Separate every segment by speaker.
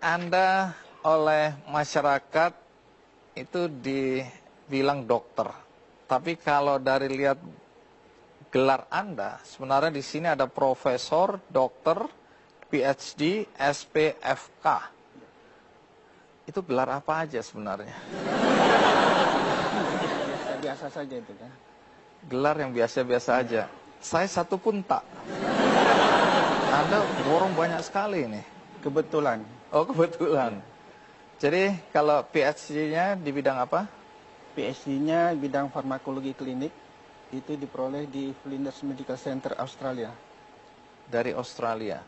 Speaker 1: Anda oleh masyarakat itu dibilang dokter. Tapi kalau dari lihat gelar Anda, sebenarnya di sini ada profesor, dokter, PhD, SPFK. Itu gelar apa aja sebenarnya?
Speaker 2: Biasa saja itu kan.
Speaker 1: Gelar yang biasa-biasa aja. Saya satu pun tak. Anda borong banyak sekali nih.
Speaker 2: Kebetulan.
Speaker 1: Oh, kebetulan. Jadi kalau PhD-nya di bidang apa?
Speaker 2: PhD-nya bidang farmakologi klinik. Itu diperoleh di Flinders Medical Center, Australia.
Speaker 1: Dari Australia.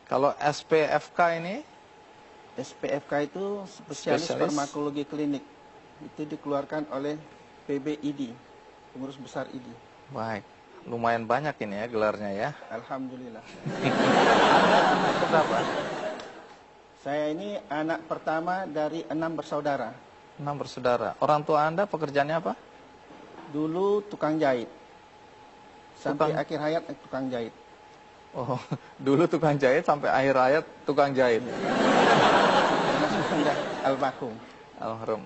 Speaker 1: Kalau SPFK ini?
Speaker 2: SPFK itu spesialis farmakologi klinik. Itu dikeluarkan oleh PBID, Pengurus Besar ID.
Speaker 1: Baik. Lumayan banyak ini ya gelarnya ya.
Speaker 2: Alhamdulillah.
Speaker 1: Anda anak berapa?
Speaker 2: Saya ini anak pertama dari 6 bersaudara.
Speaker 1: 6 bersaudara. Orang tua Anda pekerjaannya apa?
Speaker 2: Dulu tukang jahit. Sampai akhir hayat tukang jahit.
Speaker 1: Oh, dulu tukang jahit sampai akhir hayat tukang jahit.
Speaker 2: Almarhum.
Speaker 1: Almarhum.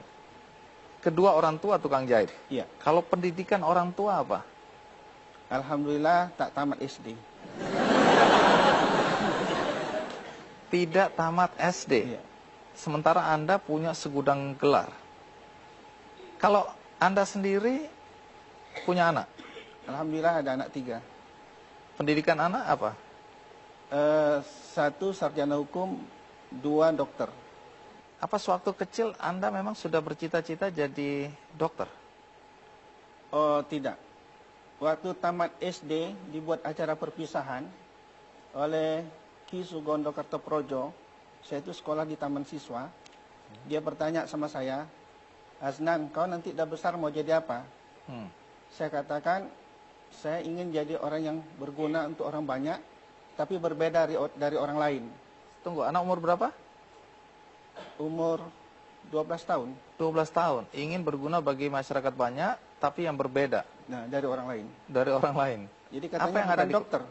Speaker 1: Kedua orang tua tukang jahit.
Speaker 2: Iya.
Speaker 1: Kalau pendidikan orang tua apa?
Speaker 2: Alhamdulillah tak tamat SD.
Speaker 1: Tidak tamat SD.
Speaker 2: Iya.
Speaker 1: Sementara Anda punya segudang gelar. Kalau Anda sendiri punya anak?
Speaker 2: Alhamdulillah ada anak 3.
Speaker 1: Pendidikan anak apa?
Speaker 2: 1 sarjana hukum, 2 dokter.
Speaker 1: Apa sewaktu kecil Anda memang sudah bercita-cita jadi dokter?
Speaker 2: Oh tidak. Waktu tamat SD dibuat acara perpisahan oleh Ki Sugondo Kartoprojo. Saya itu sekolah di Taman Siswa. Dia bertanya sama saya, Aznan, kau nanti udah besar mau jadi apa? Saya katakan, saya ingin jadi orang yang berguna untuk orang banyak, tapi berbeda dari orang lain.
Speaker 1: Tunggu, anak umur berapa?
Speaker 2: Umur 12 tahun.
Speaker 1: 12 tahun. Ingin berguna bagi masyarakat banyak, tapi yang berbeda.
Speaker 2: Nah, dari orang lain.
Speaker 1: Dari orang lain.
Speaker 2: Jadi katanya
Speaker 1: apa yang
Speaker 2: bukan
Speaker 1: ada
Speaker 2: dokter,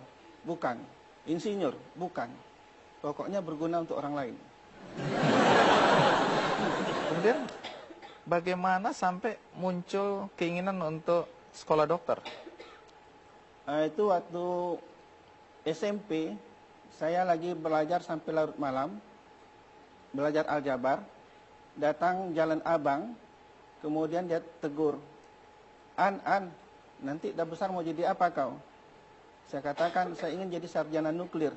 Speaker 2: bukan. Insinyur, bukan. Pokoknya berguna untuk orang lain.
Speaker 1: Kemudian, bagaimana sampai muncul keinginan untuk sekolah dokter?
Speaker 2: Itu waktu SMP, saya lagi belajar sampai larut malam, belajar aljabar, datang Jalan Abang, kemudian dia tegur, An, nanti udah besar mau jadi apa kau? Saya katakan, saya ingin jadi sarjana nuklir.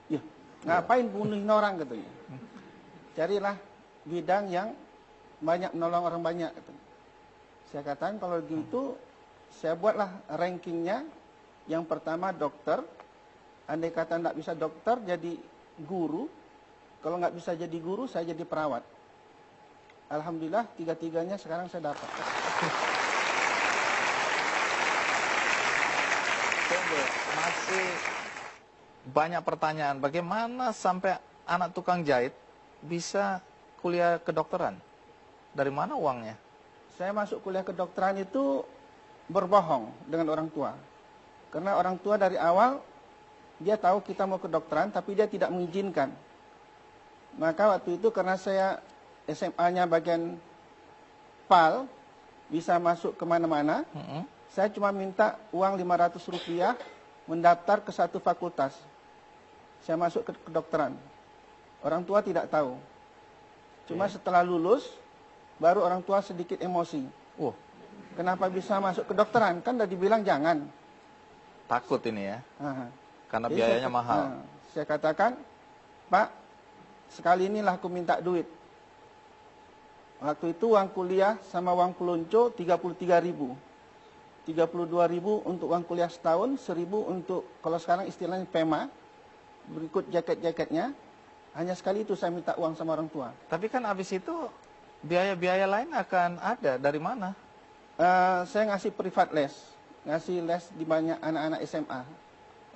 Speaker 2: Ya, ngapain bunuhin orang katanya. Carilah bidang yang banyak menolong orang banyak katanya. Saya katakan kalau gitu, saya buatlah rankingnya. Yang pertama dokter, andai kata tidak bisa dokter jadi guru, kalau nggak bisa jadi guru saya jadi perawat. Alhamdulillah 3-3-nya sekarang saya dapat.
Speaker 1: Masih banyak pertanyaan. Bagaimana sampai anak tukang jahit bisa kuliah kedokteran? Dari mana uangnya?
Speaker 2: Saya masuk kuliah kedokteran itu berbohong dengan orang tua. Karena orang tua dari awal dia tahu kita mau kedokteran tapi dia tidak mengizinkan. Maka waktu itu karena saya SMA-nya bagian PAL, bisa masuk kemana-mana, saya cuma minta uang Rp500 mendaftar ke satu fakultas. Saya masuk ke kedokteran. Orang tua tidak tahu. Cuma setelah lulus, baru orang tua sedikit emosi. Kenapa bisa masuk kedokteran? Kan udah dibilang jangan.
Speaker 1: Takut ini ya? Karena
Speaker 2: Jadi
Speaker 1: biayanya mahal.
Speaker 2: Saya katakan, Pak, sekali inilah aku minta duit. Waktu itu uang kuliah sama uang pelunco 33.000. 32.000 untuk uang kuliah setahun, 1.000 untuk, kalau sekarang istilahnya PEMA, berikut jaket-jaketnya. Hanya sekali itu saya minta uang sama orang tua.
Speaker 1: Tapi kan habis itu biaya-biaya lain akan ada. Dari mana?
Speaker 2: Saya ngasih privat les. Ngasih les di banyak anak-anak SMA.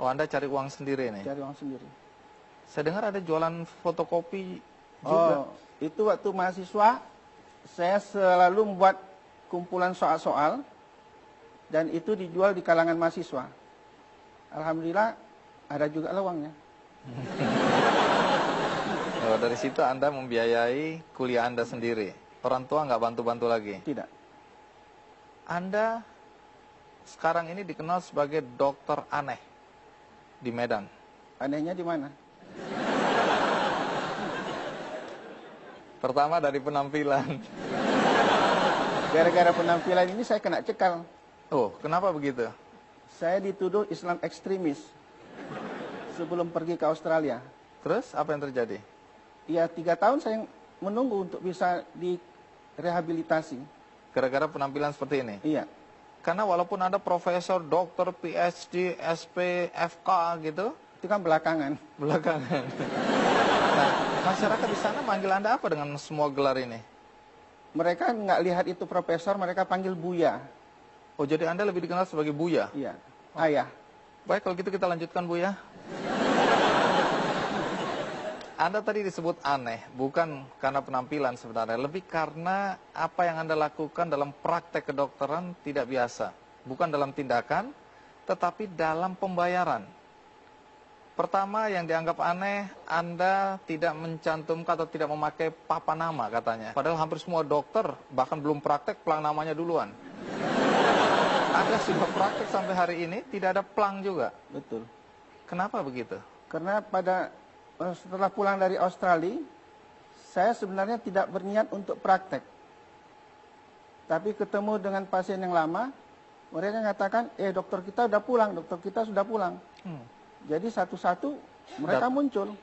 Speaker 1: Oh, Anda cari uang sendiri nih?
Speaker 2: Cari uang sendiri.
Speaker 1: Saya dengar ada jualan fotokopi juga.
Speaker 2: Oh, itu waktu mahasiswa, saya selalu membuat kumpulan soal-soal, dan itu dijual di kalangan mahasiswa. Alhamdulillah, ada juga uangnya.
Speaker 1: Oh, dari situ Anda membiayai kuliah Anda sendiri. Orang tua nggak bantu-bantu lagi.
Speaker 2: Tidak.
Speaker 1: Anda sekarang ini dikenal sebagai dokter aneh di Medan.
Speaker 2: Anehnya di mana?
Speaker 1: Pertama dari penampilan.
Speaker 2: Gara-gara penampilan ini saya kena cekal.
Speaker 1: Oh, kenapa begitu?
Speaker 2: Saya dituduh Islam ekstremis sebelum pergi ke Australia.
Speaker 1: Terus apa yang terjadi?
Speaker 2: Ya 3 tahun saya menunggu untuk bisa direhabilitasi.
Speaker 1: Gara-gara penampilan seperti ini?
Speaker 2: Iya.
Speaker 1: Karena walaupun Anda profesor, dokter, PhD, SP, FK gitu,
Speaker 2: Itu kan belakangan.
Speaker 1: belakangan. Nah, masyarakat di sana manggil Anda apa dengan semua gelar ini?
Speaker 2: Mereka nggak lihat itu profesor, mereka panggil Buya.
Speaker 1: Oh, jadi Anda lebih dikenal sebagai Buya?
Speaker 2: Iya. Ayah.
Speaker 1: Baik, kalau gitu kita lanjutkan, Buya. Anda tadi disebut aneh, bukan karena penampilan sebenarnya, lebih karena apa yang Anda lakukan dalam praktek kedokteran tidak biasa. Bukan dalam tindakan, tetapi dalam pembayaran. Pertama yang dianggap aneh, Anda tidak mencantumkan atau tidak memakai papan nama katanya. Padahal hampir semua dokter, bahkan belum praktek, plang namanya duluan. Anda sudah praktek sampai hari ini, tidak ada plang juga.
Speaker 2: Betul.
Speaker 1: Kenapa begitu?
Speaker 2: Karena setelah pulang dari Australia, saya sebenarnya tidak berniat untuk praktek. Tapi ketemu dengan pasien yang lama, mereka mengatakan, dokter kita sudah pulang, dokter kita sudah pulang. Jadi satu-satu mereka muncul.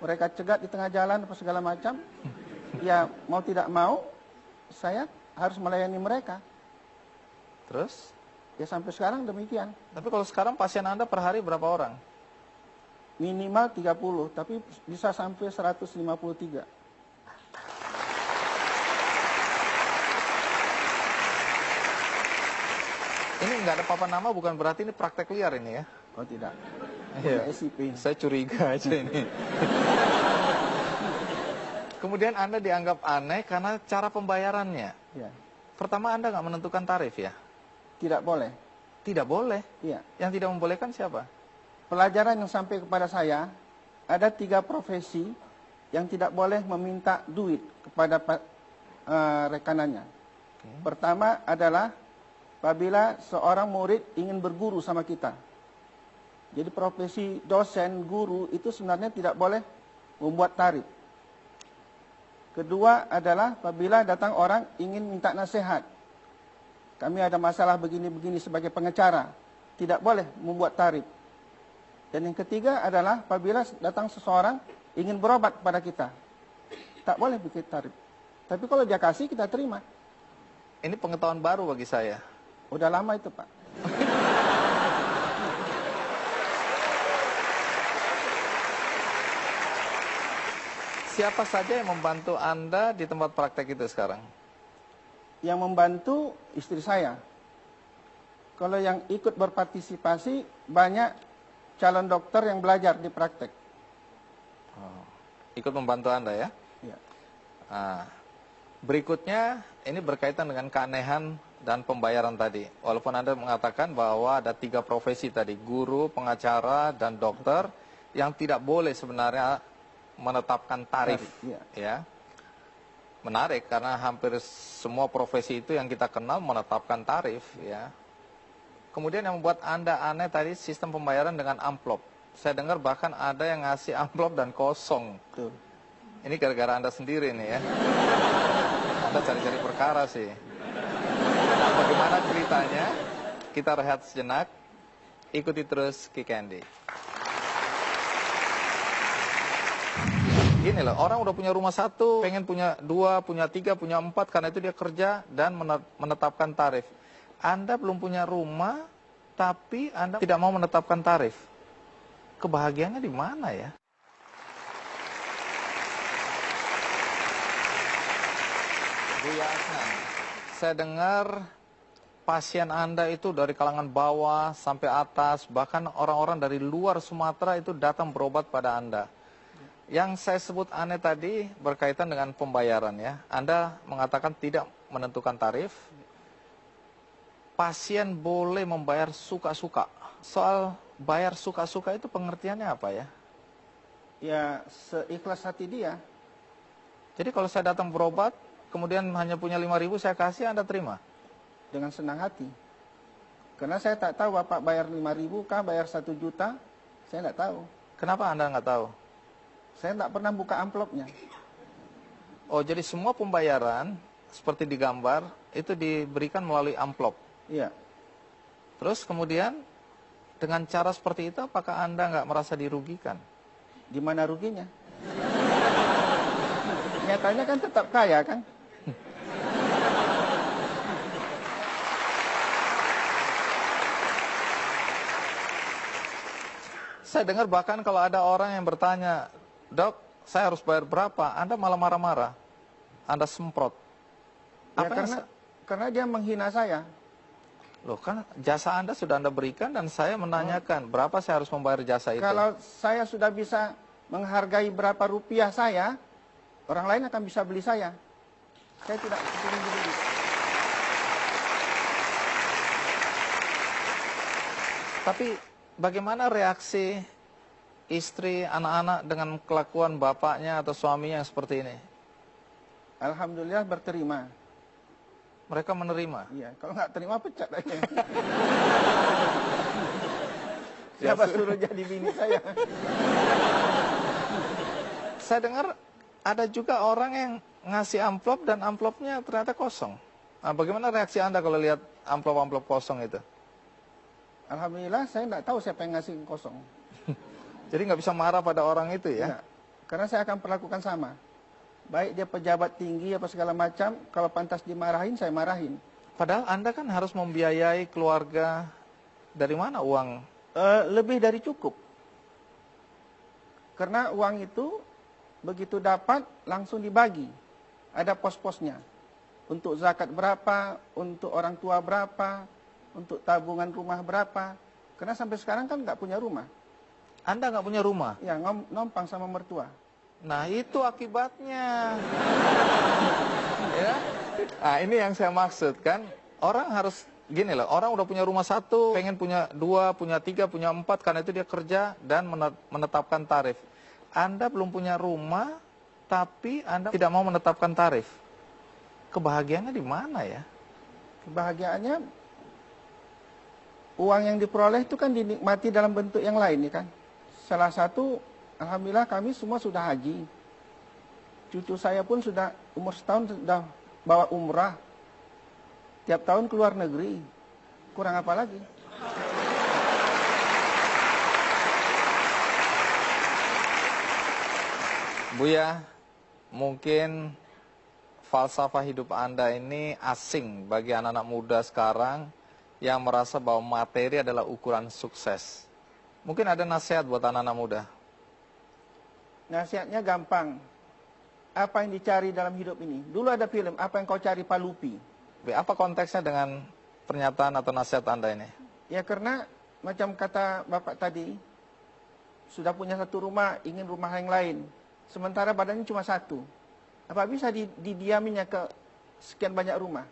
Speaker 2: Mereka cegat di tengah jalan apa segala macam. Ya mau tidak mau, saya harus melayani mereka.
Speaker 1: Terus?
Speaker 2: Ya sampai sekarang demikian.
Speaker 1: Tapi kalau sekarang pasien Anda per hari berapa orang?
Speaker 2: Minimal 30, tapi bisa sampai 153.
Speaker 1: Ini nggak ada papan nama bukan berarti ini praktek liar ini ya?
Speaker 2: Oh tidak.
Speaker 1: Iya.
Speaker 2: SIP.
Speaker 1: Saya curiga aja ini. Kemudian Anda dianggap aneh karena cara pembayarannya.
Speaker 2: Ya.
Speaker 1: Pertama Anda nggak menentukan tarif ya?
Speaker 2: Tidak boleh.
Speaker 1: Tidak boleh.
Speaker 2: Iya.
Speaker 1: Yang tidak membolehkan siapa?
Speaker 2: Pelajaran yang sampai kepada saya, ada 3 profesi yang tidak boleh meminta duit kepada rekanannya. Pertama adalah apabila seorang murid ingin berguru sama kita. Jadi profesi dosen, guru itu sebenarnya tidak boleh membuat tarif. Kedua adalah apabila datang orang ingin minta nasihat. Kami ada masalah begini-begini sebagai pengacara, tidak boleh membuat tarif. Dan yang ketiga adalah apabila datang seseorang ingin berobat kepada kita, tak boleh bikin tarif. Tapi kalau dia kasih, kita terima.
Speaker 1: Ini pengetahuan baru bagi saya.
Speaker 2: Udah lama itu, Pak.
Speaker 1: Siapa saja yang membantu Anda di tempat praktek itu sekarang?
Speaker 2: Yang membantu istri saya. Kalau yang ikut berpartisipasi, banyak calon dokter yang belajar di praktek.
Speaker 1: Oh, ikut membantu Anda ya?
Speaker 2: Ya.
Speaker 1: Nah, berikutnya ini berkaitan dengan keanehan dan pembayaran tadi. Walaupun Anda mengatakan bahwa ada 3 profesi tadi, guru, pengacara, dan dokter, yang tidak boleh sebenarnya menetapkan tarif. Ya. Menarik karena hampir semua profesi itu yang kita kenal menetapkan tarif. Ya. Kemudian yang membuat Anda aneh tadi sistem pembayaran dengan amplop. Saya dengar bahkan ada yang ngasih amplop dan kosong.
Speaker 2: Betul.
Speaker 1: Ini gara-gara Anda sendiri nih ya. Anda cari-cari perkara sih. Nah, bagaimana ceritanya? Kita rehat sejenak. Ikuti terus Ki Candy. Gini loh, orang udah punya rumah 1, pengen punya 2, punya 3, punya 4, karena itu dia kerja dan menetapkan tarif. Anda belum punya rumah, tapi Anda tidak mau menetapkan tarif. Kebahagiaannya di mana ya? Bu Yasna, saya dengar pasien Anda itu dari kalangan bawah sampai atas, bahkan orang-orang dari luar Sumatera itu datang berobat pada Anda. Yang saya sebut aneh tadi berkaitan dengan pembayaran ya. Anda mengatakan tidak menentukan tarif. Pasien boleh membayar suka-suka. Soal bayar suka-suka itu pengertiannya apa ya?
Speaker 2: Ya seikhlas hati dia.
Speaker 1: Jadi kalau saya datang berobat, kemudian hanya punya 5.000 saya kasih, Anda terima?
Speaker 2: Dengan senang hati. Karena saya tak tahu Bapak bayar 5.000 kah, bayar 1 juta, saya tidak tahu.
Speaker 1: Kenapa Anda nggak tahu?
Speaker 2: Saya tidak pernah buka amplopnya.
Speaker 1: Oh, jadi semua pembayaran seperti digambar itu diberikan melalui amplop.
Speaker 2: Iya.
Speaker 1: Terus kemudian dengan cara seperti itu apakah Anda nggak merasa dirugikan?
Speaker 2: Di mana ruginya? Nyatanya kan tetap kaya kan?
Speaker 1: Saya dengar bahkan kalau ada orang yang bertanya, "Dok, saya harus bayar berapa?" Anda malah marah-marah. Anda semprot.
Speaker 2: Ya,
Speaker 1: Apa yang
Speaker 2: karena dia menghina saya.
Speaker 1: Loh, kan jasa Anda sudah Anda berikan dan saya menanyakan berapa saya harus membayar jasa itu.
Speaker 2: Kalau saya sudah bisa menghargai berapa rupiah saya, orang lain akan bisa beli saya. Saya tidak ingin beli.
Speaker 1: Tapi bagaimana reaksi istri, anak-anak dengan kelakuan bapaknya atau suaminya yang seperti ini?
Speaker 2: Alhamdulillah berterima.
Speaker 1: Mereka menerima.
Speaker 2: Iya, kalau nggak terima pecat aja.
Speaker 1: Ya,
Speaker 2: Siapa suruh jadi bini saya?
Speaker 1: Saya dengar ada juga orang yang ngasih amplop dan amplopnya ternyata kosong. Nah, bagaimana reaksi Anda kalau lihat amplop-amplop kosong itu?
Speaker 2: Alhamdulillah saya nggak tahu siapa yang ngasih kosong.
Speaker 1: Jadi nggak bisa marah pada orang itu ya?
Speaker 2: Ya, karena saya akan perlakukan sama. Baik dia pejabat tinggi apa segala macam, kalau pantas dimarahin, saya marahin.
Speaker 1: Padahal Anda kan harus membiayai keluarga. Dari mana uang?
Speaker 2: Lebih dari cukup. Karena uang itu begitu dapat langsung dibagi. Ada pos-posnya. Untuk zakat berapa, untuk orang tua berapa, untuk tabungan rumah berapa. Karena sampai sekarang kan nggak punya rumah.
Speaker 1: Anda nggak punya rumah?
Speaker 2: Ya, nompang sama mertua.
Speaker 1: Nah, itu akibatnya. Ya. Nah, ini yang saya maksud kan. Orang harus gini loh, orang udah punya rumah satu, pengen punya 2, punya 3, punya 4, karena itu dia kerja dan menetapkan tarif. Anda belum punya rumah, tapi Anda tidak mau menetapkan tarif. Kebahagiaannya di mana ya?
Speaker 2: Kebahagiaannya, uang yang diperoleh itu kan dinikmati dalam bentuk yang lain, ya kan? Salah satu, alhamdulillah kami semua sudah haji. Cucu saya pun sudah umur setahun sudah bawa umrah. Tiap tahun keluar negeri. Kurang apa lagi?
Speaker 1: Buya, mungkin falsafah hidup Anda ini asing bagi anak-anak muda sekarang yang merasa bahwa materi adalah ukuran sukses. Mungkin ada nasihat buat anak-anak muda.
Speaker 2: Nasihatnya gampang. Apa yang dicari dalam hidup ini? Dulu ada film, Apa Yang Kau Cari Pak Lupi.
Speaker 1: Apa konteksnya dengan pernyataan atau nasihat Anda ini?
Speaker 2: Ya karena macam kata Bapak tadi, sudah punya satu rumah, ingin rumah yang lain. Sementara badannya cuma satu. Apa bisa didiaminya ke sekian banyak rumah?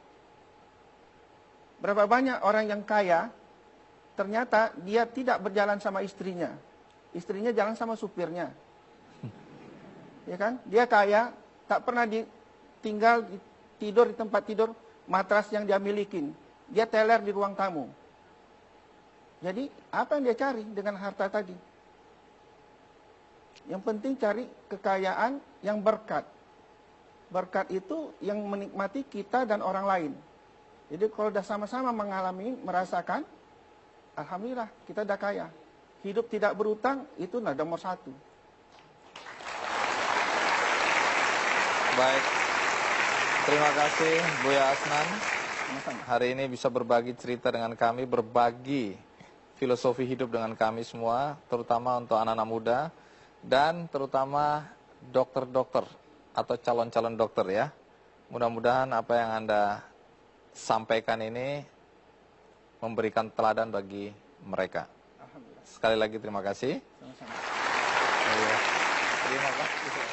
Speaker 2: Berapa banyak orang yang kaya, ternyata dia tidak berjalan sama istrinya. Istrinya jalan sama supirnya. Ya kan? Dia kaya, tak pernah tinggal tidur di tempat tidur matras yang dia milikin. Dia teler di ruang tamu. Jadi, apa yang dia cari dengan harta tadi? Yang penting cari kekayaan yang berkat. Berkat itu yang menikmati kita dan orang lain. Jadi kalau sudah sama-sama mengalami, merasakan, alhamdulillah kita sudah kaya. Hidup tidak berutang, itu nomor 1.
Speaker 1: Baik, terima kasih Buya Asnan.
Speaker 2: Sama-sama.
Speaker 1: Hari ini bisa berbagi cerita dengan kami, berbagi filosofi hidup dengan kami semua, terutama untuk anak-anak muda, dan terutama dokter-dokter atau calon-calon dokter ya. Mudah-mudahan apa yang Anda sampaikan ini memberikan teladan bagi mereka.
Speaker 2: Alhamdulillah.
Speaker 1: Sekali lagi terima kasih.
Speaker 2: Sama-sama.
Speaker 1: Iya. Terima kasih.